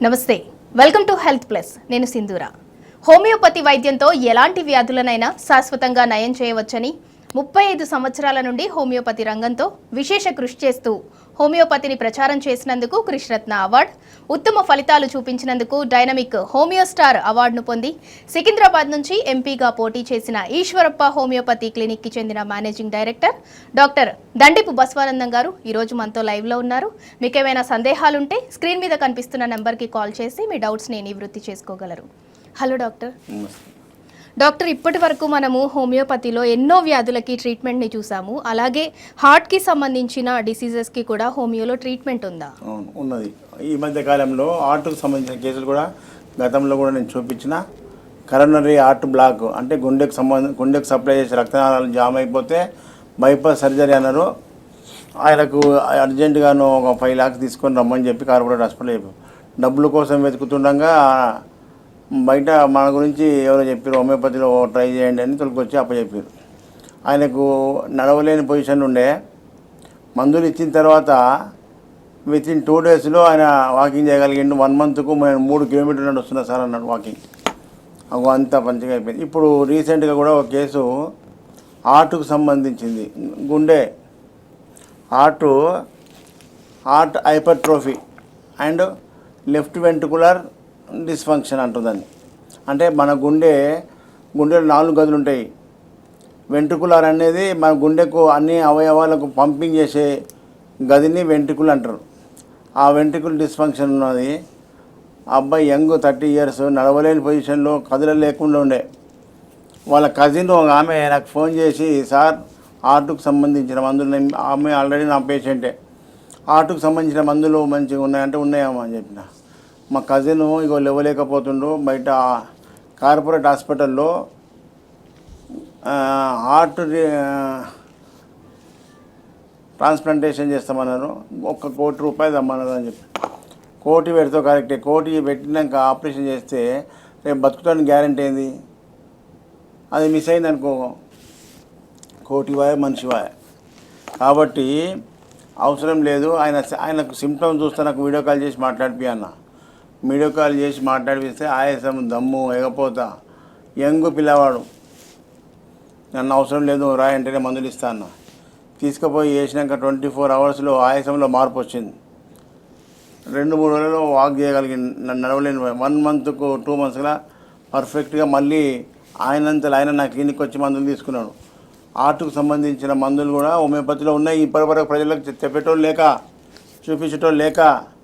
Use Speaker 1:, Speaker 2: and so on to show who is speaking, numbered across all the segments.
Speaker 1: నమస్తే, welcome to health plus. నేను సింధూర. హోమియోపతి వైద్యంతో ఎలాంటి వ్యాధులనైనా శాశ్వతంగా నయం చేయవచ్చని 35 సంవత్సరాల నుండి హోమియోపతి రంగంతో విశేష కృషి చేస్తూ హోమియోపతిని ప్రచారం చేసినందుకు కృష్ణరత్న అవార్డు, ఉత్తమ ఫలితాలు చూపించినందుకు డైనమిక్ హోమియో స్టార్ అవార్డును పొంది సికింద్రాబాద్ నుంచి ఎంపీగా పోటీ చేసిన ఈశ్వరప్ప హోమియోపతి క్లినిక్కి చెందిన మేనేజింగ్ డైరెక్టర్ డాక్టర్ దండిపు బసవానందం గారు ఈరోజు మనతో లైవ్లో ఉన్నారు. మీకు ఏమైనా సందేహాలుంటే స్క్రీన్ మీద కనిపిస్తున్న నెంబర్కి కాల్ చేసి మీ డౌట్స్ని నివృత్తి చేసుకోగలరు. Hello doctor. డాక్టర్, ఇప్పటి వరకు మనము హోమియోపతిలో ఎన్నో వ్యాధులకి ట్రీట్మెంట్ని చూసాము. అలాగే హార్ట్కి సంబంధించిన డిసీజెస్కి కూడా హోమియోలో ట్రీట్మెంట్ ఉందా?
Speaker 2: అవును, ఉన్నది. ఈ మధ్య కాలంలో హార్ట్కు సంబంధించిన కేసులు కూడా గతంలో కూడా నేను చూపించిన. కరోనరీ హార్ట్ బ్లాక్ అంటే గుండెకు సప్లై చేసే రక్తనాళాలు జామ్ అయిపోతే బైపాస్ సర్జరీ అన్నారు. ఆయనకు అర్జెంటుగాను ఒక 5 lakhs తీసుకొని రమ్మని చెప్పి కార్పొరేట్ హాస్పిటల్ చెప్పారు. డబ్బుల కోసం వెతుకుతుండగా బయట మన గురించి ఎవరో చెప్పారు, హోమియోపతిలో ట్రై చేయండి అని తొలికొచ్చి అప్పచెప్పారు. ఆయనకు నడవలేని పొజిషన్ ఉండే. మందులు ఇచ్చిన తర్వాత వితిన్ 2 days ఆయన వాకింగ్ చేయగలిగిండు. 1 monthకు నేను 3 kilometers నడుస్తున్నా సార్ అన్నాడు వాకింగ్. అంతా మంచిగా అయిపోయింది. ఇప్పుడు రీసెంట్గా కూడా ఒక కేసు హార్ట్కు సంబంధించింది. గుండె heart hypertrophy and left ventricular dysfunction అంటుందని. అంటే మన గుండెలో 4 గదులు ఉంటాయి. వెంట్రుకులర్ అనేది మన గుండెకు అన్ని అవయవాలకు పంపింగ్ చేసే గదిని వెంట్రుకులు అంటారు. ఆ వెంట్రుకుల్ డిస్ఫంక్షన్ ఉన్నది. అబ్బాయి యంగ్ 30 years, నడవలేని పొజిషన్లో కదలలేకుండా ఉండే. వాళ్ళ కజిన్ ఆమె నాకు ఫోన్ చేసి, సార్ హార్ట్కు సంబంధించిన మందులు, ఆమె ఆల్రెడీ నా పేషెంటే, హార్ట్కు సంబంధించిన మందులు మంచిగా ఉన్నాయంటే ఉన్నాయమ్మా అని చెప్పిన. మా కజిను ఇగో లేవలేకపోతుండు, బయట కార్పొరేట్ హాస్పిటల్లో హార్ట్ ట్రాన్స్ప్లాంటేషన్ చేస్తామన్నారు. 1 కోటి రూపాయలు దమ్మన్నది అని చెప్పి. 1 కోటి పెడితే కరెక్టే. 1 కోటి పెట్టినాక ఆపరేషన్ చేస్తే రేపు బతుకుతానికి గ్యారెంటీ ఏంది? అది మిస్ అయింది అనుకో, 1 కోటివాయ మనిషివాయ. కాబట్టి అవసరం లేదు. ఆయనకు సిమ్టమ్స్ చూస్తే నాకు వీడియో కాల్ చేసి మాట్లాడిపి అన్న. వీడియో కాల్ చేసి మాట్లాడిపిస్తే ఆయాసం, దమ్ము, ఎగపోతా, యంగ్ పిల్లవాడు. నన్ను అవసరం లేదు రా అంటేనే మందులు ఇస్తా అన్న. తీసుకుపోయి వేసినాక 24 hours ఆయాసంలో మార్పు వచ్చింది. 2-3 రోజుల్లో వాక్ చేయగలిగింది. నన్ను నడవలేని 1 monthకు 2 months పర్ఫెక్ట్గా మళ్ళీ ఆయన నా క్లినిక్ వచ్చి మందులు తీసుకున్నాడు. హార్ట్కు సంబంధించిన మందులు కూడా హోమియోపతిలో ఉన్నాయి. ఇప్పటివరకు ప్రజలకు చెప్పేటోళ్ళు లేక, చూపించేటోళ్ళు లేక,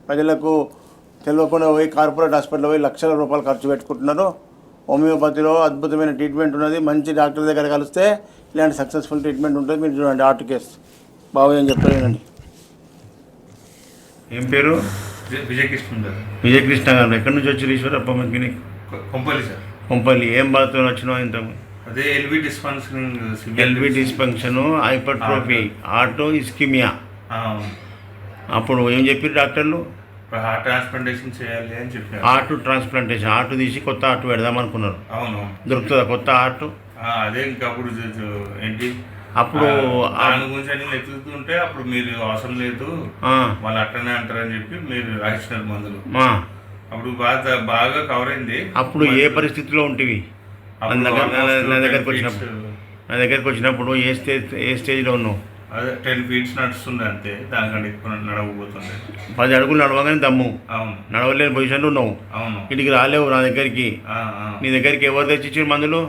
Speaker 2: ప్రజలకు తెలియకుండా పోయి కార్పొరేట్ హాస్పిటల్లో పోయి లక్షల రూపాయలు ఖర్చు పెట్టుకుంటున్నారు. హోమియోపతిలో అద్భుతమైన ట్రీట్మెంట్ ఉన్నది. మంచి డాక్టర్ దగ్గర కలిస్తే ఇలాంటి సక్సెస్ఫుల్ ట్రీట్మెంట్ ఉంటుంది. మీరు చూడండి హార్ట్ కేసు బాబు ఏం చెప్తారేనండి. ఏం పేరు? విజయకృష్ణ గారు. ఎక్కడి నుంచి వచ్చి ఈశ్వరప్ప క్లినిక్?
Speaker 3: కొంపల్లి సార్.
Speaker 2: కొంపల్లి. ఏం బాధతో వచ్చినావు? ఇంత
Speaker 3: అదే ఎల్వి
Speaker 2: డిస్ఫంక్షన్, హైపర్ట్రోఫీ, హార్ట్ ఇస్కిమియా. అప్పుడు ఏం చెప్పారు డాక్టర్లు?
Speaker 3: హార్ట్ ట్రాన్స్ప్లాంటేషన్ చేయాలి అని చెప్పారు.
Speaker 2: హార్ట్ ట్రాన్స్ప్లాంటేషన్, హార్ట్ తీసి కొత్త హార్ట్ పెడదాం అనుకున్నారు.
Speaker 3: అవును.
Speaker 2: దొరుకుతుందా కొత్త హార్ట్?
Speaker 3: అదే ఇంకా అప్పుడు ఏంటి,
Speaker 2: అప్పుడు
Speaker 3: దాని గురించి అని వెతుకుతుంటే అప్పుడు మీరు అవసరం లేదు, వాళ్ళు అట్లనే అంటారని చెప్పి మీరు రాసినారు మందులు. అప్పుడు బాగా కవర్ అయింది.
Speaker 2: అప్పుడు ఏ పరిస్థితిలో ఉంటివి? నా దగ్గరికి వచ్చినప్పుడు ఏ స్టేజ్లో ఉన్నావు?
Speaker 3: అదే 10 feet నడుస్తుండే, అంతే. దానికంటే ఎక్కువ నడవబోతుండే.
Speaker 2: 10 అడుగులు నడవగానే దమ్ము.
Speaker 3: అవును.
Speaker 2: నడవలేని పొజిషన్లో ఉన్నావు.
Speaker 3: అవును.
Speaker 2: ఇంటికి రాలేవు నా దగ్గరికి. నీ దగ్గరికి ఎవరు తెచ్చిచ్చారు మందులు?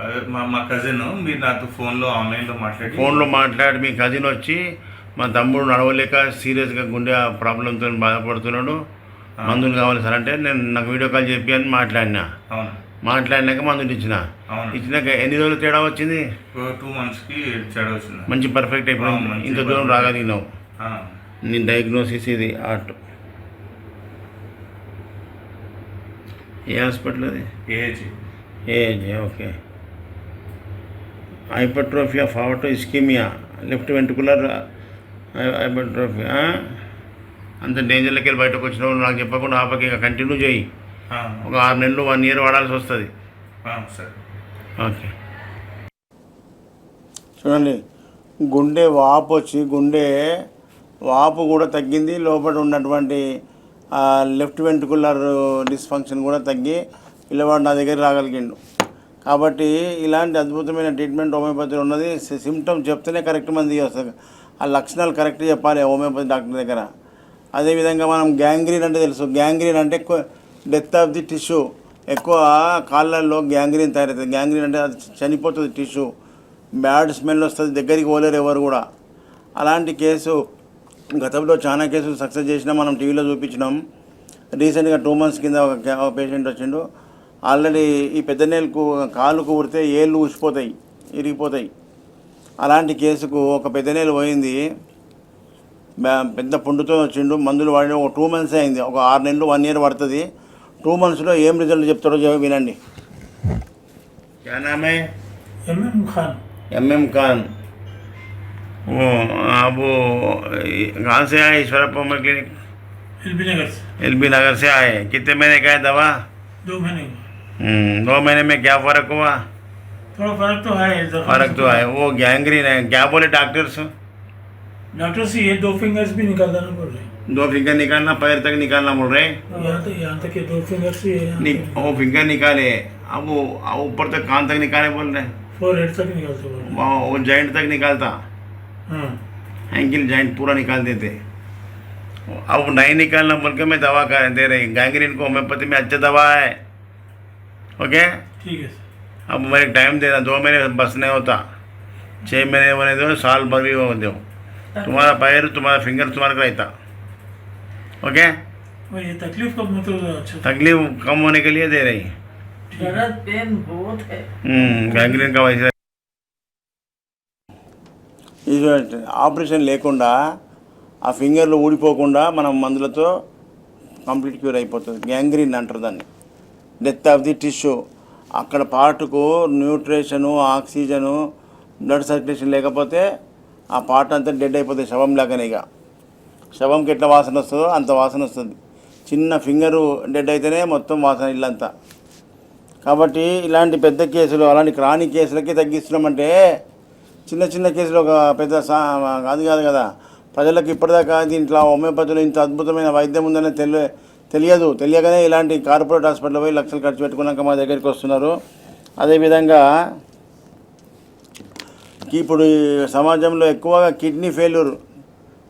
Speaker 3: అదే మా కజిన్. మీరు నాతో ఆన్లైన్లో
Speaker 2: మాట్లాడి మీ కజిన్ వచ్చి, మా తమ్ముడు నడవలేక సీరియస్గా గుండె ప్రాబ్లంతో బాధపడుతున్నాడు, మందులు కావాలి సార్ అంటే నాకు వీడియో కాల్ చెప్పి అని మాట్లాడినా.
Speaker 3: అవును.
Speaker 2: మాట్లాడినాక మందులు ఇచ్చినాక ఎన్ని రోజులు తేడా వచ్చింది?
Speaker 3: 2 monthsకి తేడా వచ్చింది.
Speaker 2: మంచి పర్ఫెక్ట్ అయిపోయింది. ఇంత దూరం రాగలిగినావు. నీ డయాగ్నోసిస్ ఇది హార్ట్. ఏ హాస్పిటల్ అది? Age. Okay. Hypertrophy of heart ischemia, left ventricular hypertrophy. అంత డేంజర్లోకి వెళ్ళి బయటకు వచ్చినావు. నాకు చెప్పకుండా ఆపకి ఇక కంటిన్యూ చేయి. ఒక 6 నెలలు 1 year వాడాల్సి వస్తుంది. ఓకే. చూడండి, గుండె వాపు వచ్చి గుండె వాపు కూడా తగ్గింది. లోపల ఉన్నటువంటి లెఫ్ట్ వెంట్రుకులర్ డిస్ఫంక్షన్ కూడా తగ్గి పిల్లవాడు నా దగ్గర రాగలిగిండు. కాబట్టి ఇలాంటి అద్భుతమైన ట్రీట్మెంట్ హోమియోపతిలో ఉన్నది. సిమ్టమ్స్ చెప్తేనే కరెక్ట్ మంది వస్తుంది. ఆ లక్షణాలు కరెక్ట్ చెప్పాలి హోమియోపతి డాక్టర్ దగ్గర. అదేవిధంగా మనం గ్యాంగ్రీన్ అంటే తెలుసు. గ్యాంగ్రీన్ అంటే డెత్ ఆఫ్ ది టిష్యూ. ఎక్కువ కాళ్ళల్లో గ్యాంగ్రీన్ తయారవుతుంది. గ్యాంగ్రీన్ అంటే అది చనిపోతుంది టిష్యూ. బ్యాడ్ స్మెల్ వస్తుంది, దగ్గరికి పోలేరు ఎవరు కూడా. అలాంటి కేసు గతంలో చాలా కేసులు సక్సెస్ చేసినా మనం టీవీలో చూపించినాం. రీసెంట్గా 2 months కింద ఒక పేషెంట్ వచ్చిండు. ఆల్రెడీ ఈ పెద్ద నేలకు కాలుకు ఊరితే ఏళ్ళు ఊసిపోతాయి, ఇరిగిపోతాయి. అలాంటి కేసుకు ఒక పెద్ద నేలు పోయింది, పెద్ద పుండుతో వచ్చిండు. మందులు వాడి ఒక 2 months అయింది. ఒక 6 నెలలు 1 year పడుతుంది. 2 monthsలో ఏం రిజల్ట్ చెప్తారో వినండి.
Speaker 3: क्या नाम है?
Speaker 4: MM खान।
Speaker 3: वो अब वो कहाँ से आए? ईश्वरप्पा में क्लिनिक
Speaker 4: एलबी नगर
Speaker 3: से आए। कितने महीने का है दवा?
Speaker 4: 2 महीने का।
Speaker 3: 2 महीने में क्या फर्क हुआ?
Speaker 4: थोड़ा फर्क तो है।
Speaker 3: फर्क तो है। वो गैंग्रीन है, क्या बोले डॉक्टर्स?
Speaker 4: डॉक्टर से ये 2 फिंगर्स भी निकालना बोल रहे हैं।
Speaker 3: 2 फिंगर निकालना, पैर तक निकालना बोल रहे हैं।
Speaker 4: यहाँ तक ये 2 फिंगर्स ही है।
Speaker 3: वो फिंगर निकाले, अब वो ऊपर तक कान तक निकाले बोल रहे हैं।
Speaker 4: 4 हेड तक निकालते बोल रहे हैं।
Speaker 3: वो जॉइंट तक निकालता,
Speaker 4: हाँ
Speaker 3: एंकल जॉइंट पूरा निकाल देते। अब नहीं निकालना बोल के मैं दवा दे रही। गैंग्रीन को होम्योपैथी में अच्छा दवा है। ओके,
Speaker 4: ठीक है।
Speaker 3: अब मेरे टाइम देना, 2 महीने बस नहीं होता, 6 महीने होने दो, साल भर भी होने दो। तुम्हारा पैर, तुम्हारा फिंगर तुम्हारा रहता। ओके,
Speaker 4: ये तकलीफ कब मतलब अच्छा
Speaker 3: तकलीफ कम होने के लिए दे रही।
Speaker 4: दर्द पेन बहुत है।
Speaker 3: गैंग्रीन का वैसे
Speaker 2: ఆపరేషన్ లేకుండా ఆ ఫింగర్లు ఊడిపోకుండా మనం మందులతో కంప్లీట్ క్యూర్ అయిపోతుంది. గ్యాంగ్రీన్ అంటారు దాన్ని. Death of the tissue. అక్కడ పార్ట్కు న్యూట్రిషను, ఆక్సిజను, బ్లడ్ సర్క్యులేషన్ లేకపోతే ఆ పార్ట్ అంతా డెడ్ అయిపోతుంది. శవం లాగానే. ఇక శవంకి ఎట్లా వాసన వస్తుందో అంత వాసన వస్తుంది. చిన్న ఫింగరు డెడ్ అయితేనే మొత్తం వాసన ఇల్లంతా. కాబట్టి ఇలాంటి పెద్ద కేసులు, అలాంటి క్రానిక్ కేసులకి తగ్గిస్తున్నామంటే చిన్న చిన్న కేసులు ఒక పెద్ద అది కాదు కదా. ప్రజలకు ఇప్పటిదాకా దీంట్లో హోమియోపతిలో ఇంత అద్భుతమైన వైద్యం ఉందని తెలియదు. తెలియగానే ఇలాంటి కార్పొరేట్ హాస్పిటల్ పోయి లక్షలు ఖర్చు పెట్టుకున్నాక మా దగ్గరికి వస్తున్నారు. అదేవిధంగా ఇప్పుడు ఈ సమాజంలో ఎక్కువగా కిడ్నీ ఫెయిల్యూర్,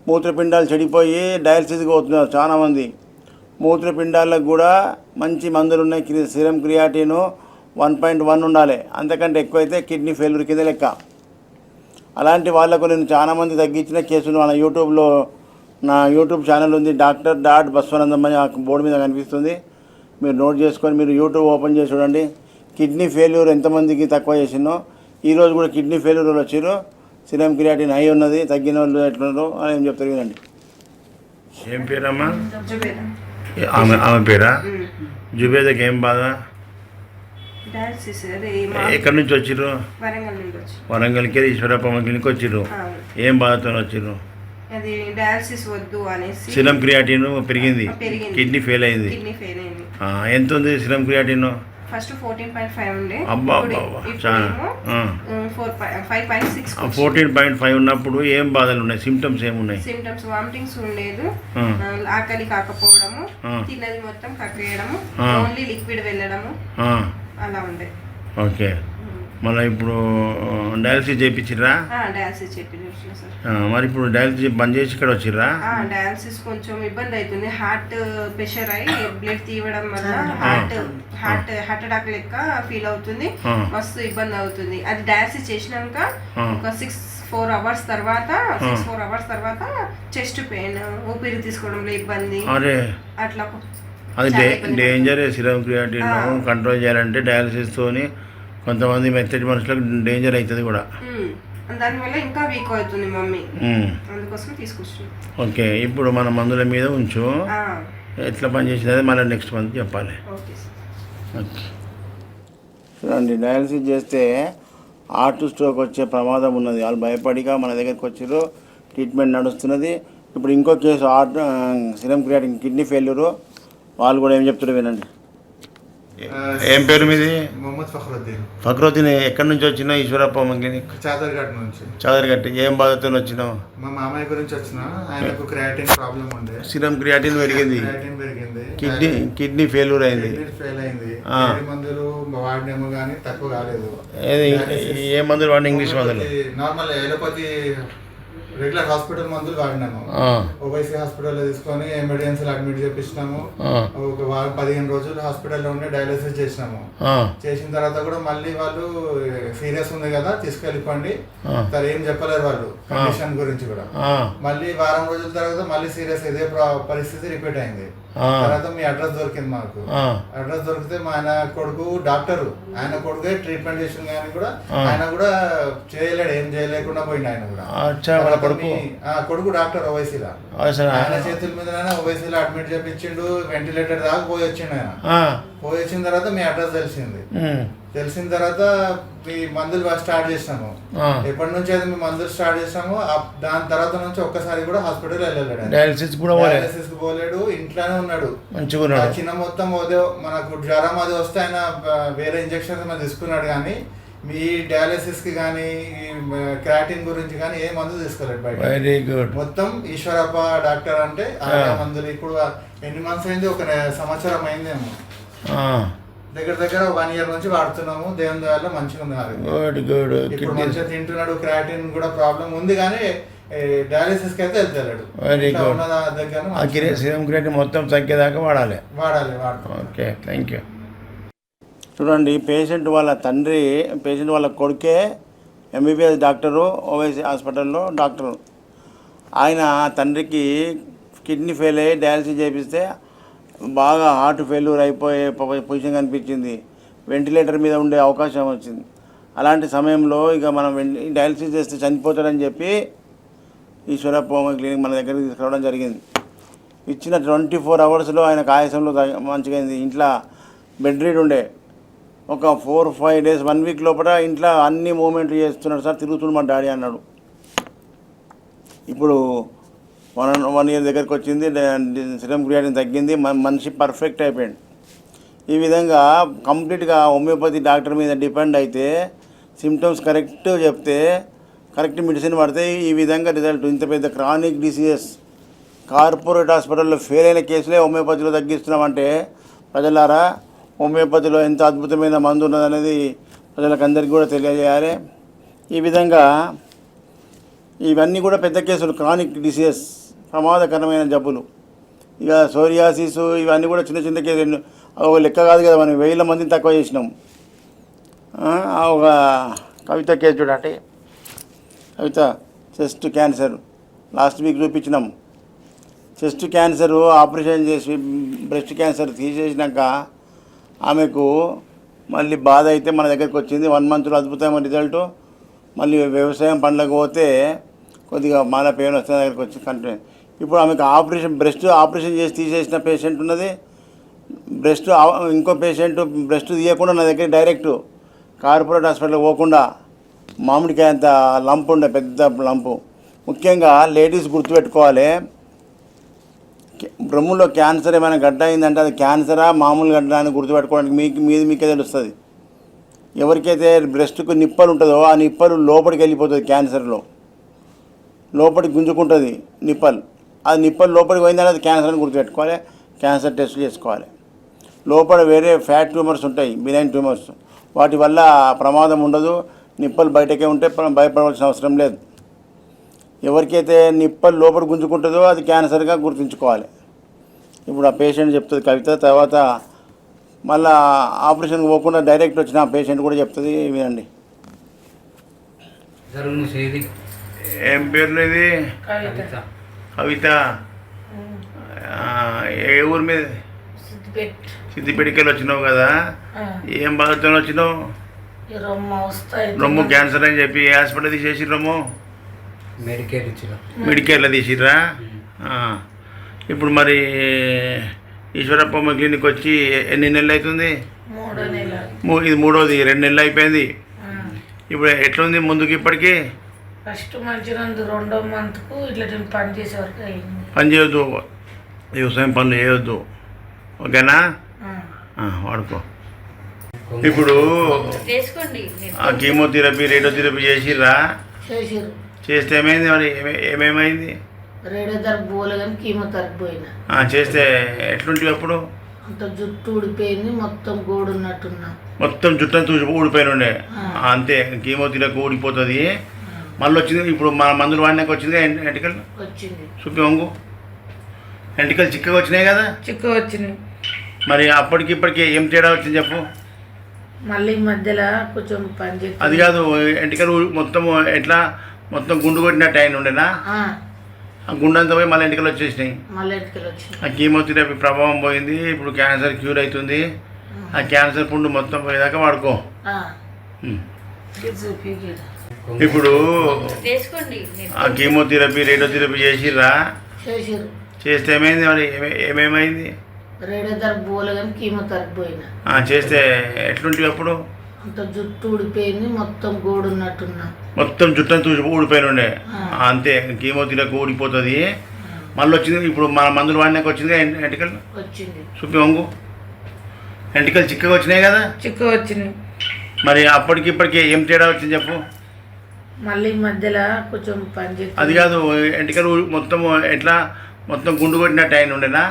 Speaker 2: మూత్రపిండాలు చెడిపోయి డయాలసిస్కి పోతున్నారు చాలామంది. మూత్రపిండాలకు కూడా మంచి మందులు ఉన్నాయి. సీరం క్రియాటిన్ 1.1 ఉండాలి. అంతకంటే ఎక్కువైతే కిడ్నీ ఫెయిల్యూర్ కింద లెక్క. అలాంటి వాళ్ళకు నేను చాలామంది తగ్గించిన కేసులు మన యూట్యూబ్లో, నా యూట్యూబ్ ఛానల్ ఉంది, డాక్టర్ బస్వనందం అని బోర్డు మీద కనిపిస్తుంది. మీరు నోట్ చేసుకొని మీరు యూట్యూబ్ ఓపెన్ చేసి చూడండి. కిడ్నీ ఫెయిల్యూర్ ఎంతమందికి తక్కువ చేసినో. ఈరోజు కూడా కిడ్నీ ఫెయిల్యూర్ వాళ్ళు వచ్చారు. సీరం క్రియాటిన్ హై ఉన్నది, తగ్గిన వాళ్ళు ఎట్లున్నారు అని ఏం చెప్తారు వినండి.
Speaker 3: ఏం పేరమ్మా? ఆమె పేరా? జుబేదకి ఏం బాధ? ఎక్కడి నుంచి వచ్చిర్రు? వరంగల్కి ఈశ్వరప్ప క్లినిక్ వచ్చిర్రు. ఏం బాధతో వచ్చిర్రు?
Speaker 5: అది డయాలసిస్ వద్దు అనేసి.
Speaker 3: సీరం క్రియాటిన్ పెరిగింది, కిడ్నీ ఫెయిల్ అయింది. ఎంత ఉంది సీరం క్రియాటిన్?
Speaker 5: ఫస్ట్ 14.5 ఉండే.
Speaker 3: అబ్బా చాలా. 14.5 ఉన్నప్పుడు ఏం బాధలు ఉన్నాయి? సిమ్టమ్స్ ఏమున్నాయి?
Speaker 5: సిమ్టమ్స్ వామిటింగ్స్ ఉండేది, ఆకలి కాకపోవడము, తిన్నది మొత్తం కక్కేయడము, ఓన్లీ లిక్విడ్ వెళ్ళడము, అలా ఉండే.
Speaker 3: ఓకే, మళ్ళీ ఇప్పుడు డయాలసిస్ చేయించిర్రా?
Speaker 5: డయాలసిస్ చేయించారు సార్.
Speaker 3: మరి ఇప్పుడు డయాలసిస్ బంద్ చేసి ఇక్కడ వచ్చిర్రా?
Speaker 5: డయాలసిస్ కొంచెం ఇబ్బంది అవుతుంది. హార్ట్ ప్రెషర్ అయ్యి బ్లడ్ తీయడం వల్ల హార్ట్ అటాక్ లెక్క ఫీల్ అవుతుంది. మస్తు ఇబ్బంది అవుతుంది. అది డయాలసిస్ చేసినాక ఒక 4 hours తర్వాత చెస్ట్ పెయిన్, ఊపిరి తీసుకోవడంలో ఇబ్బంది, అట్లా.
Speaker 3: అది డేంజర్. సీరం క్రియాటిన్ కంట్రోల్ చేయాలంటే డయాలసిస్తోని కొంతమంది మెత్తటి మనుషులకు డేంజర్ అవుతుంది కూడా.
Speaker 5: దానివల్ల ఇంకా వీక్ అవుతుంది మమ్మీ, అందుకోసం తీసుకొచ్చాను.
Speaker 3: ఓకే, ఇప్పుడు మన మందుల మీద ఉంచు. ఎట్లా పనిచేసినది మళ్ళీ నెక్స్ట్ మంత్ చెప్పాలి.
Speaker 5: ఓకే.
Speaker 2: చూడండి, డయాలసిస్ చేస్తే హార్ట్ స్ట్రోక్ వచ్చే ప్రమాదం ఉన్నది. వాళ్ళు భయపడిగా మన దగ్గరికి వచ్చారు, ట్రీట్మెంట్ నడుస్తున్నది. ఇప్పుడు ఇంకో case serum creatinine kidney failure. వాళ్ళు కూడా ఏం చెప్తారో వినండి.
Speaker 3: ఏం పేరు మీది?
Speaker 6: మొహమ్మద్ ఫఖ్రుద్దీన్,
Speaker 3: ఫక్రుద్దీన్. ఎక్కడి నుంచి వచ్చినావు? ఈశ్వరప్ప క్లినిక్
Speaker 6: చాదర్ఘాట్ నుంచి.
Speaker 3: చదరగట్టి. ఏం బాధతో వచ్చినావు?
Speaker 6: మా మామయ్య గురించి వచ్చిన, ఆయనకు క్రియాటిన్ ప్రాబ్లం ఉండే.
Speaker 3: సిరం క్రియాటిన్ పెరిగింది,
Speaker 6: క్రియాటిన్ పెరిగింది,
Speaker 3: కిడ్నీ ఫెయిల్యూర్ అయింది.
Speaker 6: కిడ్నీ ఫెయిల్ అయింది.
Speaker 3: ఆ.
Speaker 6: వేరే మందులు వాడినేమో కానీ తక్కువ కాలేదు.
Speaker 3: ఏది ఏ మందులు వాడిన? ఇంగ్లీష్ మందులు.
Speaker 6: నార్మల్ ఎలోపతి రెగ్యులర్ హాస్పిటల్ మందులు వాడినాము. ఓవైసీ హాస్పిటల్లో తీసుకొని ఎమర్జెన్సీలో అడ్మిట్ చేపించినాము. ఒక 15 రోజులు హాస్పిటల్లో ఉండి డయాలసిస్ చేసినాము. చేసిన తర్వాత కూడా మళ్ళీ వాళ్ళు సీరియస్ ఉంది కదా తీసుకెళ్ళిపోండి, సరే ఏం చెప్పలేరు వాళ్ళు కండిషన్ గురించి కూడా. మళ్ళీ వారం రోజుల తర్వాత మళ్ళీ సీరియస్ ఇదే పరిస్థితి రిపీట్ అయింది. తర్వాత మీ అడ్రస్ దొరికింది మాకు. అడ్రస్ దొరికితే మా ఆయన కొడుకు డాక్టర్, ఆయన కొడుకే ట్రీట్మెంట్ చేసిన కానీ కూడా ఆయన కూడా చేయలేడు, ఏం చేయలేకుండా పోయింది ఆయన కూడా. కొడుకు డాక్టర్ ఓవైసీలో, ఆయన చేతుల మీద ఓవైసీలో అడ్మిట్ చేపించిండు, వెంటిలేటర్ దాకా పోయి వచ్చిండు ఆయన. పోయి వచ్చిన తర్వాత మీ అడ్రస్ తెలిసింది. తెలిసిన తర్వాత మీ మందులు స్టార్ట్ చేసినాము. ఎప్పటి నుంచి అయితే మీ మందులు స్టార్ట్ చేసినాము దాని తర్వాత నుంచి ఒక్కసారి కూడా హాస్పిటల్ వెళ్ళలేడు, డయాలసిస్ కు పోలేడు, ఇంట్లోనే ఉన్నాడు. చిన్న మొత్తం మనకు జ్వరం అది వస్తే ఆయన వేరే ఇంజక్షన్స్ మనం తీసుకున్నాడు, కానీ మీ డయాలసిస్ కి కానీ క్రాటిన్ గురించి కానీ ఏ మందు తీసుకోలేడు బయట.
Speaker 3: Very good.
Speaker 6: మొత్తం ఈశ్వరప్ప డాక్టర్ అంటే ఆ మందులు. ఇప్పుడు ఎన్ని మంత్స్ అయింది? 1 సంవత్సరం అయిందేమో. దగ్గర 1 year నుంచి వాడుతున్నాము. దేవుని దయలో మంచిగా ఉన్నారు. ఇప్పుడు మంచిగా తింటున్నాడు. క్రాటిన్ కూడా ప్రాబ్లం ఉంది కానీ డయాలసిస్ కి అయితే వెళ్తాడు.
Speaker 3: Very good. సిరం క్రియాటిన్ మొత్తం తగ్గేదాకా వాడాలి. Okay, thank you.
Speaker 2: చూడండి, పేషెంట్ వాళ్ళ కొడుకే ఎంబీబీఎస్ డాక్టరు, ఓవైసీ హాస్పిటల్లో డాక్టరు. ఆయన తండ్రికి కిడ్నీ ఫెయిల్ అయ్యి డయాలసిస్ చేపిస్తే బాగా హార్ట్ ఫెయిల్యూర్ అయిపోయే పొజిషన్ కనిపించింది. వెంటిలేటర్ మీద ఉండే అవకాశం వచ్చింది. అలాంటి సమయంలో ఇక మనం డయాలసిస్ చేస్తే చనిపోతాడని చెప్పి ఈశ్వరప్ప క్లినిక్ మన దగ్గరికి తీసుకురావడం జరిగింది. ఇచ్చిన 24 hours ఆయనకు ఆయాసంలో మంచిగా అయింది. ఇంట్లో బెడ్ రీడ్ ఉండే. ఒక 4-5 days 1 week లోపల ఇంట్లో అన్ని మూమెంట్లు చేస్తున్నాడు సార్, తిరుగుతున్నాడు మా డాడీ అన్నాడు. ఇప్పుడు 1 year దగ్గరికి వచ్చింది, సిరం క్రియాటిన్ తగ్గింది, మనిషి పర్ఫెక్ట్ అయిపోయింది. ఈ విధంగా కంప్లీట్గా హోమియోపతి డాక్టర్ మీద డిపెండ్ అయితే, సిమ్టమ్స్ కరెక్ట్ చెప్తే, కరెక్ట్ మెడిసిన్ పడితే ఈ విధంగా రిజల్ట్. ఇంత పెద్ద క్రానిక్ డిసీజెస్ కార్పొరేట్ హాస్పిటల్లో ఫెయిల్ అయిన కేసులే హోమియోపతిలో తగ్గిస్తున్నామంటే, ప్రజలారా హోమియోపతిలో ఎంత అద్భుతమైన మందు ఉన్నదనేది ప్రజలకు అందరికీ కూడా తెలియజేయాలి. ఈ విధంగా ఇవన్నీ కూడా పెద్ద కేసులు, క్రానిక్ డిసీజెస్, ప్రమాదకరమైన జబ్బులు. ఇక సోరియాసిస్ ఇవన్నీ కూడా చిన్న చిన్న కేసులు, ఒక లెక్క కాదు కదా. మనం 1000 మందిని తక్కువ చేసినాం. ఒక కవిత కేసు చూడండి. Kavitha chest cancer last week చూపించినాం. చెస్ట్ క్యాన్సర్ ఆపరేషన్ చేసి బ్రెస్ట్ క్యాన్సర్ తీసేసినాక ఆమెకు మళ్ళీ బాధ అయితే మన దగ్గరికి వచ్చింది. 1 monthలో అద్భుతమైన రిజల్ట్. మళ్ళీ వ్యవసాయం పనులకు పోతే కొద్దిగా మాల పెయిన్ వస్తే దగ్గరికి వచ్చి కంటిన్యూ. ఇప్పుడు ఆమెకు బ్రెస్ట్ ఆపరేషన్ చేసి తీసేసిన పేషెంట్ ఉన్నది. ఇంకో పేషెంట్ బ్రెస్ట్ తీయకుండా నా దగ్గర డైరెక్ట్ కార్పొరేట్ హాస్పిటల్కి పోకుండా మామిడికాయ అంత లంప్ ఉండే, పెద్ద లంపు. ముఖ్యంగా లేడీస్ గుర్తుపెట్టుకోవాలి, బ్రహ్మలో క్యాన్సర్ ఏమైనా గడ్డ అయిందంటే అది క్యాన్సరా మామూలు గడ్డ అని గుర్తుపెట్టుకోవడానికి మీకే తెలుస్తుంది. ఎవరికైతే బ్రెస్ట్కు నిప్పలు ఉంటుందో ఆ నిప్పలు లోపలికి వెళ్ళిపోతుంది. క్యాన్సర్లో లోపలికి గుంజుకుంటుంది నిప్పలు. అది నిప్పలు లోపలికి పోయిందంటే అది క్యాన్సర్ అని గుర్తుపెట్టుకోవాలి. క్యాన్సర్ టెస్ట్ చేసుకోవాలి. లోపల వేరే ఫ్యాట్ ట్యూమర్స్ ఉంటాయి, బినైన్ ట్యూమర్స్. వాటి వల్ల ప్రమాదం ఉండదు. నిప్పలు బయటకే ఉంటే భయపడవలసిన అవసరం లేదు. ఎవరికైతే నిప్పలు లోపల గుంజుకుంటుందో అది క్యాన్సర్గా గుర్తుంచుకోవాలి. ఇప్పుడు ఆ పేషెంట్ చెప్తుంది కవిత. తర్వాత మళ్ళీ ఆపరేషన్కి పోకుండా డైరెక్ట్ వచ్చిన ఆ పేషెంట్ కూడా చెప్తుంది, వినండి.
Speaker 3: ఏం పేరు ఇది? కవిత. ఏ ఊరి మీద? సిద్దిపేటకి వచ్చినావు కదా. ఏం బాధతో వచ్చినావు? రొమ్ము క్యాన్సర్ అని చెప్పి ఏ హాస్పిటల్ తీసేసి రొమ్ము? మెడికేర్లో తీసిర్రా? ఇప్పుడు మరి ఈశ్వరప్ప క్లినిక్ వచ్చి ఎన్ని నెలలు అవుతుంది? ఇది 3వది, 2 నెలలు అయిపోయింది. ఇప్పుడు ఎట్లుంది ముందుకు ఇప్పటికీ?
Speaker 7: ఫస్ట్ మంచిగా 2వ మంత్కు ఇట్లా పని చేసే వరకు అయింది.
Speaker 3: పని చేయొద్దు, వ్యవసాయం పనులు చేయొద్దు, ఓకేనా? వాడుకో. ఇప్పుడు
Speaker 7: చేసుకోండి
Speaker 3: ఆ కీమోథెరపీ రేడియోథెరపీ చేసిర్రా?
Speaker 7: చేసారు.
Speaker 3: చేస్తే ఏమైంది మరి? ఏమేమైంది?
Speaker 7: రేడియోథెరపీ పోలే కానీ కీమోథెరపీ పోయినా.
Speaker 3: చేస్తే ఎట్లుంటివి అప్పుడు?
Speaker 7: అంత జుట్టు ఊడిపోయింది, మొత్తం గోడు ఉన్నట్టున్నా.
Speaker 3: మొత్తం జుట్టంతా ఊడిపోయిన ఉండే. అంతే, కీమోథెరపీ ఊడిపోతుంది. మళ్ళీ వచ్చింది ఇప్పుడు మన మందులు వాడినాక వచ్చింది ఎంటికలు
Speaker 7: వచ్చింది.
Speaker 3: చూపి వంగు, ఎంటికలు చిక్కగా వచ్చినాయి కదా?
Speaker 7: చిక్క వచ్చినాయి.
Speaker 3: మరి అప్పటికి ఇప్పటికి ఏం తేడా వచ్చింది చెప్పు?
Speaker 7: మళ్ళీ మధ్యలో కొంచెం పని చేసి
Speaker 3: అది కాదు, ఎంటికలు మొత్తం ఎట్లా మొత్తం గుండు కొట్టినట్టు అయిన ఉండేనా? ఆ గుండంతా పోయి మళ్ళీ ఎంటికలు వచ్చేసినాయి.
Speaker 7: మళ్ళీ ఎంటికలు వచ్చినాయి.
Speaker 3: ఆ కీమోథెరపీ ప్రభావం పోయింది. ఇప్పుడు క్యాన్సర్ క్యూర్ అవుతుంది. ఆ క్యాన్సర్ పుండు మొత్తం పోయేదాకా వాడుకో. ఇప్పుడు
Speaker 7: చేసుకోండి.
Speaker 3: ఆ కీమోథెరపీ రేడియోథెరపీ చేసిర్రా?
Speaker 7: చేసారు.
Speaker 3: చేస్తే ఏమైంది మరి? ఏమేమైంది?
Speaker 7: రేడియోథెరపీ పోలే కానీ కీమోథెరపీ పోయినా.
Speaker 3: చేస్తే ఎట్లుంటివి అప్పుడు?
Speaker 7: అంత జుట్టు ఊడిపోయింది, మొత్తం గోడు ఉన్నట్టున్నా.
Speaker 3: మొత్తం జుట్టంతా ఊడిపోయిన ఉండే. అంతే, కీమోథెరపీ ఊడిపోతుంది. మళ్ళీ వచ్చింది ఇప్పుడు మన మందులు వాడినాక వచ్చింది ఎంటికలు
Speaker 7: వచ్చింది.
Speaker 3: చూపి వంగు, ఎంటికలు చిక్కగా వచ్చినాయి కదా?
Speaker 7: చిక్క వచ్చినాయి.
Speaker 3: మరి అప్పటికి ఇప్పటికి ఏం తేడా వచ్చింది చెప్పు?
Speaker 7: మళ్ళీ మధ్యలో కొంచెం పని చేసి
Speaker 3: అది కాదు, ఎంటికలు మొత్తం ఎట్లా మొత్తం గుండు కొట్టినట్టు అయిన ఉండేనా?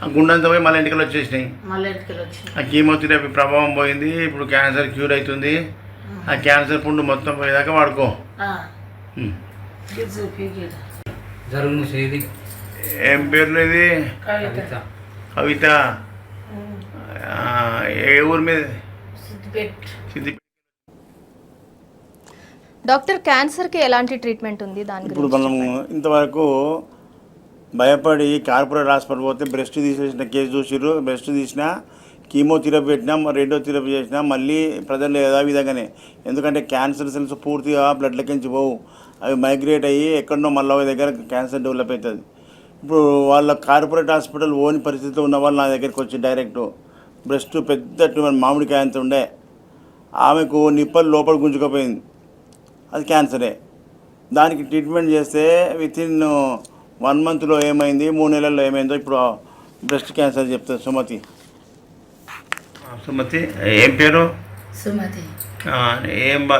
Speaker 3: ఆ గుండంతా పోయి మళ్ళీ ఎంటికలు వచ్చేసినాయి.
Speaker 7: మళ్ళీ ఎంటికలు వచ్చినాయి.
Speaker 3: ఆ కీమోథెరపీ ప్రభావం పోయింది. ఇప్పుడు క్యాన్సర్ క్యూర్ అవుతుంది. ఆ క్యాన్సర్ పుండు మొత్తం పోయేదాకా వాడుకో. ఏం పేర్లు ఇది? కవిత. ఏ ఊరి మీద? సిద్దిపేట.
Speaker 1: డాక్టర్, క్యాన్సర్కి ఎలాంటి ట్రీట్మెంట్ ఉంది దాని
Speaker 2: ఇప్పుడు
Speaker 1: గురించి?
Speaker 2: మనము ఇంతవరకు భయపడి కార్పొరేట్ హాస్పిటల్ పోతే బ్రెస్ట్ తీసేసిన కేసు చూసిర్రు. బ్రెస్ట్ తీసినా, కీమోథెరపీ పెట్టినా, రేడియోథెరపీ చేసినా మళ్ళీ ప్రజలు యథావిధంగానే. ఎందుకంటే క్యాన్సర్ సెల్స్ పూర్తిగా బ్లడ్లకించి పోవు, అవి మైగ్రేట్ అయ్యి ఎక్కడనో మళ్ళీ ఒక దగ్గర క్యాన్సర్ డెవలప్ అవుతుంది. ఇప్పుడు వాళ్ళ కార్పొరేట్ హాస్పిటల్ ఓని పరిస్థితిలో ఉన్న వాళ్ళు నా దగ్గరికి వచ్చి డైరెక్ట్ బ్రెస్ట్ పెద్ద ట్యూమర్ మామిడికాయ అంత ఉండే, ఆమెకు నిప్పలు లోపల గుంజుకపోయింది, అది క్యాన్సరే. దానికి ట్రీట్మెంట్ చేస్తే వితిన్ 1 మంత్లో ఏమైంది, 3 నెలల్లో ఏమైందో ఇప్పుడు బ్రెస్ట్ క్యాన్సర్ చెప్తుంది సుమతి.
Speaker 3: సుమతి ఏం పేరు?
Speaker 8: సుమతి.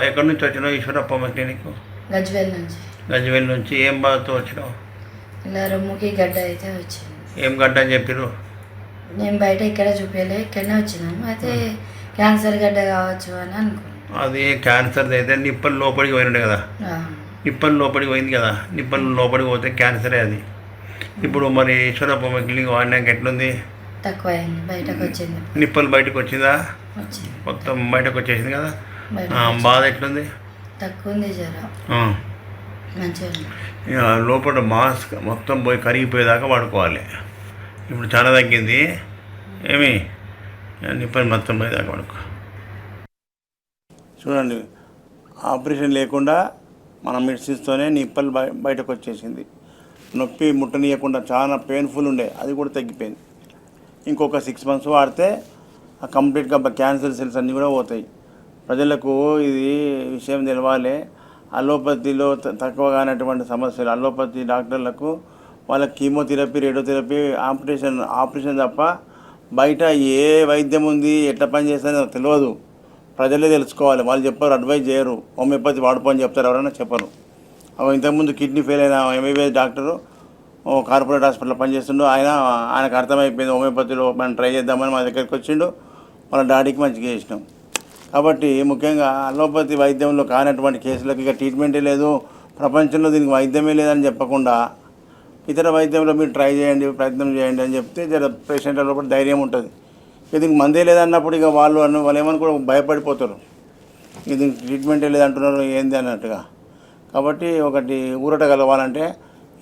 Speaker 3: ఎక్కడి నుంచి వచ్చినావు? ఈశ్వరప్పమ్మ క్లినిక్
Speaker 8: గజ్వేల్ నుంచి.
Speaker 3: గజ్వేల్ నుంచి. ఏం బాధతో వచ్చినావు?
Speaker 8: ఇలా రొమ్ముకి గడ్డ అయితే వచ్చింది.
Speaker 3: ఏం గడ్డ అని చెప్పారు?
Speaker 8: నేను బయట ఇక్కడ చూపించలే, ఇక్కడనే వచ్చినాము. అయితే క్యాన్సర్ గడ్డ కావచ్చు అని అనుకున్నాను.
Speaker 3: అది క్యాన్సర్ అయితే నిప్పలు లోపలికి పోయినాడు కదా? నిప్పలు లోపలికి పోయింది కదా? నిప్పలు లోపలికి పోతే క్యాన్సరే అది. ఇప్పుడు మరి ఈశ్వరప్పమ్మ క్లినిక్ వాడినాక ఎట్లుంది?
Speaker 8: తక్కువ అయింది, బయటకు వచ్చింది.
Speaker 3: నిప్పలు బయటకు వచ్చిందా?
Speaker 8: వచ్చింది,
Speaker 3: మొత్తం బయటకు వచ్చేసింది కదా?
Speaker 8: బయటకు
Speaker 3: బాధ ఎట్లుంది?
Speaker 8: తక్కువ ఉంది, జ్వరం మంచిగా ఉంది.
Speaker 3: ఇక లోపల మాస్క్ మొత్తం పోయి కరిగిపోయేదాకా వాడుకోవాలి. ఇప్పుడు చాలా తగ్గింది. ఏమి నిప్పలు మొత్తం పోయేదాకా వాడుకో.
Speaker 2: చూడండి, ఆపరేషన్ లేకుండా మన మెడిసిన్స్తోనే నిప్పలు బయటకు వచ్చేసింది. నొప్పి ముట్టనీయకుండా చాలా పెయిన్ఫుల్ ఉండే, అది కూడా తగ్గిపోయింది. ఇంకొక 6 మంత్స్ వాడితే కంప్లీట్గా క్యాన్సర్ సెల్స్ అన్నీ కూడా పోతాయి. ప్రజలకు ఇది విషయం తెలవాలి. అలోపతిలో తక్కువగానటువంటి సమస్యలు, అలోపతి డాక్టర్లకు వాళ్ళకి కీమోథెరపీ, రేడియోథెరపీ, ఆపరేషన్ తప్ప బయట ఏ వైద్యం ఉంది, ఎట్లా పని చేస్తుందో తెలియదు. ప్రజలే తెలుసుకోవాలి. వాళ్ళు చెప్పారు, అడ్వైజ్ చేయరు. హోమియోపతి వాడుకో అని చెప్తారు, ఎవరైనా చెప్పరు. ఇంతకుముందు కిడ్నీ ఫెయిల్ అయిన ఎంబీబీఎస్ డాక్టరు కార్పొరేట్ హాస్పిటల్లో పనిచేస్తుండు. ఆయనకు అర్థమైపోయింది హోమియోపతిలో మనం ట్రై చేద్దామని మా దగ్గరికి వచ్చిండు. మన డాడీకి మంచిగా చేసినాం. కాబట్టి ముఖ్యంగా అలోపతి వైద్యంలో కానటువంటి కేసులకు ఇక ట్రీట్మెంటే లేదు, ప్రపంచంలో దీనికి వైద్యమే లేదని చెప్పకుండా ఇతర వైద్యంలో మీరు ట్రై చేయండి, ప్రయత్నం చేయండి అని చెప్తే జర పేషెంట్ల లోపల ధైర్యం ఉంటుంది. దీనికి మందే లేదన్నప్పుడు ఇక వాళ్ళు ఏమని కూడా భయపడిపోతారు, దీనికి ట్రీట్మెంటే లేదంటున్నారు ఏంది అన్నట్టుగా. కాబట్టి ఒకటి ఊరట కలవాలంటే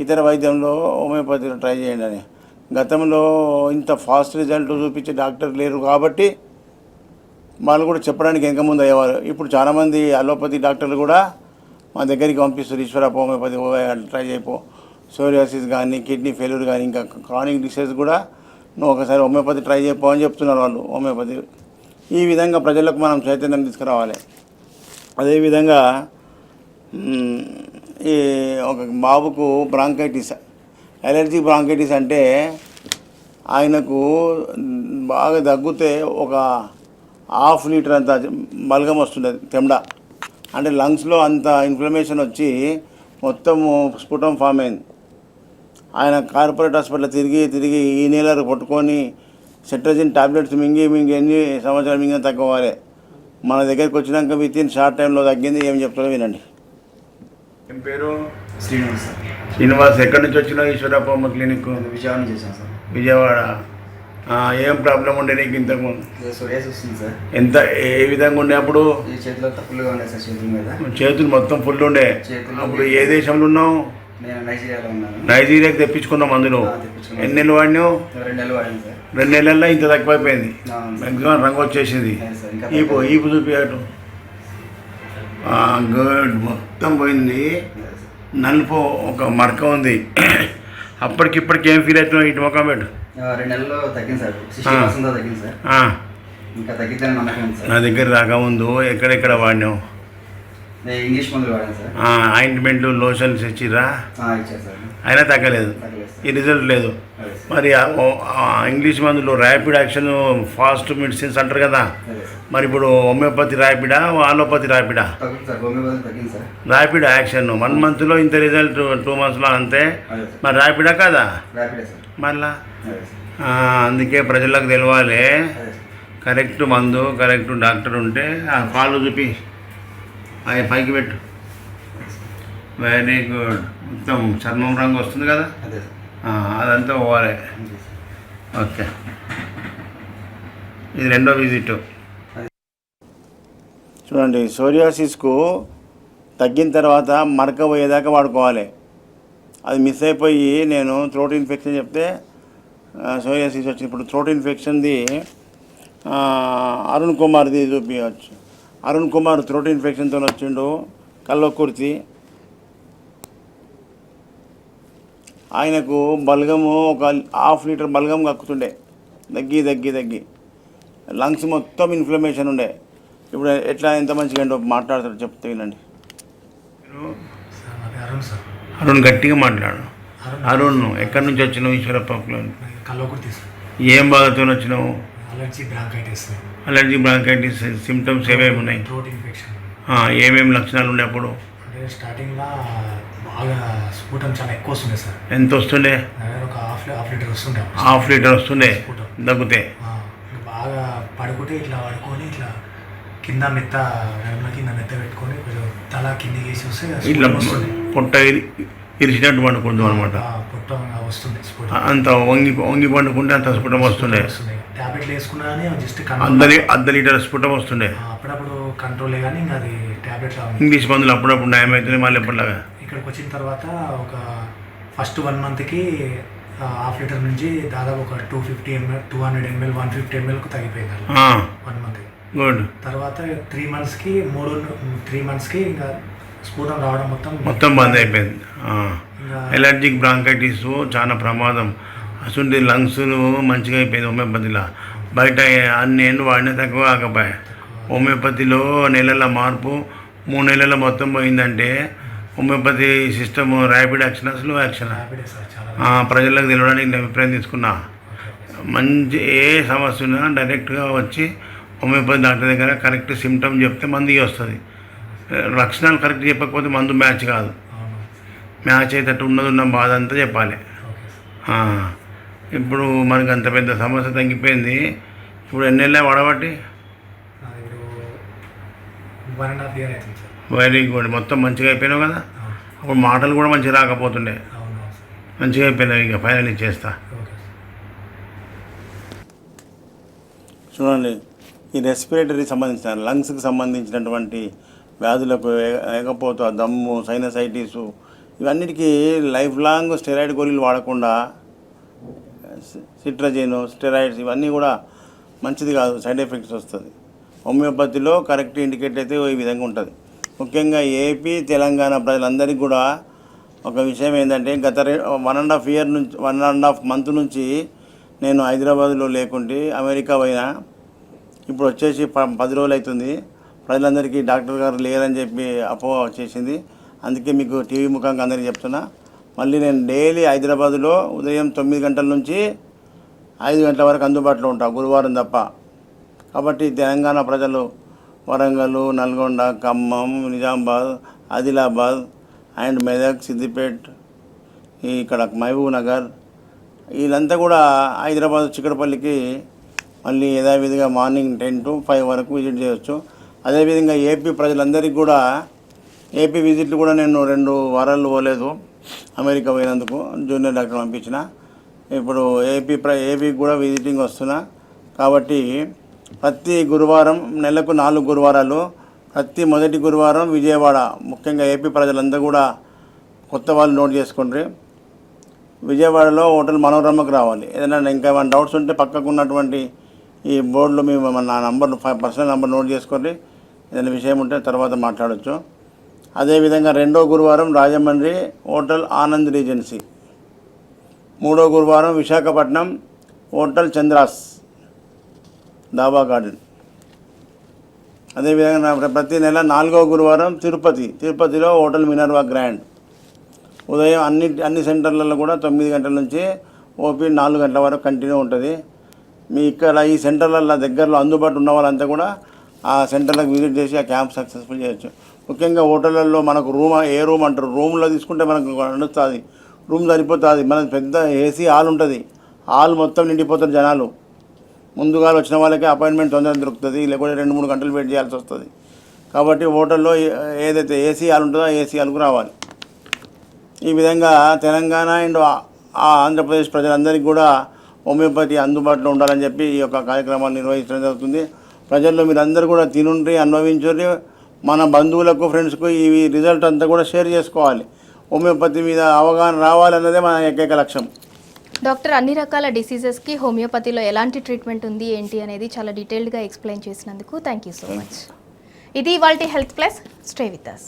Speaker 2: ఇతర వైద్యంలో హోమియోపతిలో ట్రై చేయండి అని. గతంలో ఇంత ఫాస్ట్ రిజల్ట్ చూపించే డాక్టర్ లేరు కాబట్టి వాళ్ళు కూడా చెప్పడానికి వెనక ముందు అయ్యేవారు. ఇప్పుడు చాలామంది అలోపతి డాక్టర్లు కూడా మా దగ్గరికి పంపిస్తారు, ఈశ్వరప్ప హోమియోపతి ట్రై చేయపో, సోరియాసిస్ కానీ, కిడ్నీ ఫెయిల్యూర్ కానీ, ఇంకా క్రానిక్ డిసీజ్ కూడా నువ్వు ఒకసారి హోమియోపతి ట్రై చేయపో అని చెప్తున్నారు వాళ్ళు హోమియోపతి. ఈ విధంగా ప్రజలకు మనం చైతన్యం తీసుకురావాలి. అదేవిధంగా ఈ ఒక బాబుకు బ్రాంకైటిస్, అలర్జీ బ్రాంకైటిస్ అంటే ఆయనకు బాగా దగ్గితే ఒక ½ లీటర్ అంత బల్గం వస్తుంది తెమ్డ. అంటే లంగ్స్లో అంత ఇన్ఫ్లమేషన్ వచ్చి మొత్తం స్ఫుటం ఫామ్ అయింది. ఆయన కార్పొరేట్ హాస్పిటల్ తిరిగి ఈ నెల పట్టుకొని సెట్రజిన్ టాబ్లెట్స్ మింగి ఎన్ని సంవత్సరాలు మింగిన తగ్గవాలి. మన దగ్గరికి వచ్చినాక వితిన్ షార్ట్ టైంలో తగ్గింది. ఏం చెప్తారో వినండి.
Speaker 3: ఏం పేరు?
Speaker 9: శ్రీనివాస్ సార్.
Speaker 3: శ్రీనివాస్, ఎక్కడి నుంచి వచ్చినావు ఈశ్వరప్పమ్మ క్లినిక్?
Speaker 9: విజయవాడ నుంచి చేశాను సార్.
Speaker 3: విజయవాడ. ఏం ప్రాబ్లం ఉండే నీకు ఇంతకుముందు?
Speaker 9: సోరియాసిస్ వస్తుంది సార్.
Speaker 3: ఎంత ఏ విధంగా ఉండే అప్పుడు?
Speaker 9: ఈ చేతిలో ఫుల్గా ఉండే సార్, చేతుల మీద.
Speaker 3: చేతులు మొత్తం ఫుల్ ఉండే. అప్పుడు ఏ దేశంలో ఉన్నావు?
Speaker 9: నేను నైజీరియాలో ఉన్నాను.
Speaker 3: నైజీరియాకి తెప్పించుకున్నావు మందులు.
Speaker 9: తెప్పించుకున్నాను.
Speaker 3: ఎన్ని నెలలు వాడినావు?
Speaker 9: 2 నెలలు వాడాను సార్.
Speaker 3: 2 నెలల్లో ఇంత తక్కువైపోయింది. మ్యాక్సిమం రంగు వచ్చేసింది.
Speaker 9: సార్ ఇంకా
Speaker 3: ఈపు చూపించటు. గుడ్, మొత్తం పోయింది. నలుపు ఒక మరక ఉంది. అప్పటికిప్పటికి ఏం ఫీల్ అవుతున్నావు? ఇటు ముఖం పెట్టు.
Speaker 9: 2 నెలల్లో తగ్గింది సార్. 60% తగ్గింది సార్. ఇంకా తగ్గిద్దని నమ్మకం ఉంది సార్.
Speaker 3: నా దగ్గర రాకముందు ఎక్కడెక్కడ వాడినావు?
Speaker 9: నేను ఇంగ్లీష్ మందులు వాడాను సార్.
Speaker 3: ఆయింట్మెంట్లు, లోషన్స్ ఇచ్చిర్రా?
Speaker 9: ఇచ్చారు సార్.
Speaker 3: అయినా తగ్గలేదు.
Speaker 9: తగ్గలేదు సార్.
Speaker 3: ఈ రిజల్ట్ లేదు.
Speaker 9: అదే సార్.
Speaker 3: మరి ఇంగ్లీష్ మందులు ర్యాపిడ్ యాక్షన్, ఫాస్ట్ మెడిసిన్స్ అంటారు కదా.
Speaker 9: అదే సార్.
Speaker 3: మరి ఇప్పుడు హోమియోపతి ర్యాపిడా, అలోపతి ర్యాపిడా?
Speaker 9: తగ్గుతుంది సార్. హోమియోపతి తగ్గింది సార్.
Speaker 3: ర్యాపిడ్ యాక్షన్ 1 మంత్లో ఇంత రిజల్ట్, 2 మంత్స్లో అంతే.
Speaker 9: అదే సార్.
Speaker 3: మరి ర్యాపిడా కదా?
Speaker 9: ర్యాపిడే సార్.
Speaker 3: మళ్ళా
Speaker 9: అదే సార్.
Speaker 3: అందుకే ప్రజలకు తెలవాలి.
Speaker 9: అదే సార్.
Speaker 3: కరెక్ట్ మందు, కరెక్ట్ డాక్టర్ ఉంటే ఆ కాళ్ళు చూపి అవి పైకి పెట్టు. Very good. మొత్తం చర్మం రంగు వస్తుంది కదా,
Speaker 9: అదే సార్.
Speaker 3: అదంతా పోవాలి. ఓకే, ఇది 2వ విజిట్.
Speaker 2: చూడండి, సోరియాసిస్కు తగ్గిన తర్వాత మరక పోయేదాకా వాడుకోవాలి. అది మిస్ అయిపోయి నేను థ్రోట్ ఇన్ఫెక్షన్ చెప్తే సోరియాసిస్ వచ్చింది. ఇప్పుడు థ్రోట్ ఇన్ఫెక్షన్ది అరుణ్ కుమార్ది చూపించవచ్చు. అరుణ్ కుమార్ థ్రోట్ ఇన్ఫెక్షన్తో వచ్చిండు. కల్వకుర్తి. ఆయనకు బల్గము ఒక ½ లీటర్ బల్గం కక్కుతుండే. దగ్గి లంగ్స్ మొత్తం ఇన్ఫ్లమేషన్ ఉండే. ఇప్పుడు ఎట్లా ఎంత మంచిగా ఏంటో మాట్లాడతాడు, చెప్తే వినండి.
Speaker 3: అరుణ్, గట్టిగా మాట్లాడు. అరుణ్, ఎక్కడి నుంచి వచ్చినావు? ఈశ్వరప్పలో.
Speaker 4: కల్వకుర్తి సార్.
Speaker 3: ఏం బాధతో వచ్చినావు?
Speaker 4: Allergy bronchitis.
Speaker 3: సిమ్టమ్స్ ఏమేమి ఉన్నాయి?
Speaker 4: Throat infection.
Speaker 3: ఏమేమి లక్షణాలు ఉండే అప్పుడు?
Speaker 4: అంటే స్టార్టింగ్లో బాగా స్ఫుటం చాలా ఎక్కువ వస్తుండే సార్.
Speaker 3: ఎంత వస్తుండే?
Speaker 4: ఒక హాఫ్ లీటర్ వస్తుండే.
Speaker 3: ½ లీటర్ వస్తుండే దగ్గితే.
Speaker 4: బాగా పడుకుంటే ఇట్లా పడుకొని ఇట్లా కింద మెత్త పెట్టుకొని కొంచెం తల కింద వేసి వస్తే
Speaker 3: ఇట్లా పొట్ట ఇరిచినట్టు పండుకుంటాం అనమాట.
Speaker 4: పొట్ట వస్తుంది.
Speaker 3: అంత వంగి పండుకుంటే అంత స్ఫుటం వస్తుండే.
Speaker 4: ట్యాబ్లెట్లు వేసుకున్నా కానీ జస్ట్
Speaker 3: అర్ధ లీటర్ స్ఫుటం వస్తుండే.
Speaker 4: అప్పుడప్పుడు కంట్రోలే కానీ ఇంకా అది ట్యాబ్లెట్.
Speaker 3: ఇంగ్లీష్ మందులు అప్పుడప్పుడు నయం అవుతుంది మళ్ళీ ఎప్పటిలాగా.
Speaker 4: ఇక్కడికి వచ్చిన తర్వాత ఒక ఫస్ట్ 1 మంత్కి ½ లీటర్ నుంచి దాదాపు ఒక 250 ml, 200 ml, 150 mlకు తగ్గిపోయింది 1 మంత్.
Speaker 3: గుడ్.
Speaker 4: తర్వాత 3 మంత్స్కి ఇంకా స్ఫుటం రావడం
Speaker 3: మొత్తం బంద్ అయిపోయింది. ఎలర్జిక్ బ్రాంకైటిస్ చాలా ప్రమాదం. అసలు లంగ్స్ మంచిగా అయిపోయింది హోమియోపతిలో. బయట అన్ని ఏళ్ళు వాడినా తక్కువ కాకపోయా. హోమియోపతిలో నెలల మార్పు 3 నెలల మొత్తం పోయిందంటే homeopathy system rapid action, slow action. ప్రజలకు తెలియడానికి నేను అభిప్రాయం తీసుకున్నా. మంచి ఏ సమస్య ఉన్నా డైరెక్ట్గా వచ్చి హోమియోపతి డాక్టర్ దగ్గర కరెక్ట్ సిమ్టమ్ చెప్తే మందు వస్తుంది. లక్షణాలు కరెక్ట్ చెప్పకపోతే మందు మ్యాచ్ కాదు. మ్యాచ్ అయ్యేటట్టు ఉన్న బాధ అంతా చెప్పాలి. ఇప్పుడు మనకు అంత పెద్ద సమస్య తగ్గిపోయింది. ఇప్పుడు ఎన్ని నెలలు వాడబట్టి?
Speaker 4: 1.5 years అవుతుంది సార్.
Speaker 3: Very good. మొత్తం మంచిగా అయిపోయినావు కదా. అప్పుడు మాటలు కూడా మంచిగా రాకపోతుండే. మంచిగా అయిపోయినావు. ఇక ఫైనల్ ఇచ్చేస్తా.
Speaker 2: చూడండి, ఈ రెస్పిరేటరీ సంబంధించిన లంగ్స్కి సంబంధించినటువంటి వ్యాధులకు ఎగపోత, దమ్ము, సైనసైటిసు, ఇవన్నిటికీ లైఫ్ లాంగ్ స్టెరాయిడ్ గోళీలు వాడకుండా సిట్రజిన్, స్టెరాయిడ్స్ ఇవన్నీ కూడా మంచిది కాదు, సైడ్ ఎఫెక్ట్స్ వస్తుంది. హోమియోపతిలో కరెక్ట్ ఇండికేట్ అయితే ఈ విధంగా ఉంటుంది. ముఖ్యంగా ఏపీ, తెలంగాణ ప్రజలందరికీ కూడా ఒక విషయం ఏంటంటే, గత 1.5 month నుంచి నేను హైదరాబాద్లో లేకుంటే అమెరికా పోయినా. ఇప్పుడు వచ్చేసి 10 రోజులు అవుతుంది. ప్రజలందరికీ డాక్టర్ గారు లేరని చెప్పి అపోహ వచ్చేసింది. అందుకే మీకు టీవీ ముఖంగా అందరికీ చెప్తున్నా. మళ్ళీ నేను డైలీ హైదరాబాద్లో ఉదయం 9 గంటల నుంచి 5 గంటల వరకు అందుబాటులో ఉంటాను, గురువారం తప్ప. కాబట్టి తెలంగాణ ప్రజలు వరంగల్, నల్గొండ, ఖమ్మం, నిజామాబాద్, ఆదిలాబాద్ అండ్ మెదక్, సిద్దిపేట్, ఇక్కడ మహబూబ్ నగర్, వీళ్ళంతా కూడా హైదరాబాద్ చిక్కడపల్లికి మళ్ళీ యథావిధిగా మార్నింగ్ 10 to 5 వరకు విజిట్ చేయవచ్చు. అదేవిధంగా ఏపీ ప్రజలందరికీ కూడా ఏపీ విజిట్లు కూడా నేను 2 వారాలు పోలేదు, అమెరికా పోయినందుకు జూనియర్ డాక్టర్ పంపించిన. ఇప్పుడు ఏపీ కూడా విజిటింగ్ వస్తున్నా. కాబట్టి ప్రతి గురువారం, నెలకు 4 గురువారాలు, ప్రతి మొదటి గురువారం విజయవాడ, ముఖ్యంగా ఏపీ ప్రజలందరూ కూడా కొత్త వాళ్ళు నోట్ చేసుకోండి. విజయవాడలో హోటల్ మనోరమకు రావాలి. ఏదైనా ఇంకా ఏమైనా డౌట్స్ ఉంటే పక్కకు ఉన్నటువంటి ఈ బోర్డులో మేము నా నంబర్, పర్సనల్ నెంబర్ నోట్ చేసుకోండి. ఏదైనా విషయం ఉంటే తర్వాత మాట్లాడచ్చు. అదేవిధంగా 2వ గురువారం రాజమండ్రి హోటల్ ఆనంద్ రీజెన్సీ, 3వ గురువారం విశాఖపట్నం హోటల్ చంద్రాస్ దాబా గార్డెన్. అదేవిధంగా ప్రతి నెల 4వ గురువారం తిరుపతిలో హోటల్ మినర్వా గ్రాండ్. ఉదయం అన్ని సెంటర్లలో కూడా 9 గంటల నుంచి ఓపీ 4 గంటల వరకు కంటిన్యూ ఉంటుంది. మీ ఇక్కడ ఈ సెంటర్ల దగ్గరలో అందుబాటులో ఉన్న వాళ్ళంతా కూడా ఆ సెంటర్లకు విజిట్ చేసి ఆ క్యాంప్ సక్సెస్ఫుల్ చేయొచ్చు. ముఖ్యంగా హోటళ్ళల్లో మనకు ఏ రూమ్ అంటారు, రూమ్లో తీసుకుంటే మనకు నడుస్తుంది, రూమ్ సరిపోతుంది. మనకు పెద్ద ఏసీ హాల్ ఉంటుంది, హాల్ మొత్తం నిండిపోతారు జనాలు. ముందుగా వచ్చిన వాళ్ళకి అపాయింట్మెంట్ తొందరగా దొరుకుతుంది, లేకపోతే 2-3 గంటలు వెయిట్ చేయాల్సి వస్తుంది. కాబట్టి హోటల్లో ఏదైతే ఏసీ హాల్ ఉంటుందో ఆ ఏసీ హాల్కు రావాలి. ఈ విధంగా తెలంగాణ అండ్ ఆంధ్రప్రదేశ్ ప్రజలందరికీ కూడా హోమియోపతి అందుబాటులో ఉండాలని చెప్పి ఈ యొక్క కార్యక్రమాలు నిర్వహించడం జరుగుతుంది. ప్రజల్లో మీరందరూ కూడా తినుండ్రి, అనుభవించుర్రి. మన బంధువులకు, ఫ్రెండ్స్కు ఈ రిజల్ట్ అంతా కూడా షేర్ చేసుకోవాలి. హోమియోపతి మీద అవగాహన రావాలన్నదే మన ఏకైక లక్ష్యం.
Speaker 1: డాక్టర్, అన్ని రకాల డిసీజెస్కి హోమియోపతిలో ఎలాంటి ట్రీట్మెంట్ ఉంది ఏంటి అనేది చాలా డీటెయిల్డ్గా ఎక్స్ప్లెయిన్ చేసినందుకు థ్యాంక్ యూ సో మచ్. ఇది ఇవాల్టి health plus. Stay with us.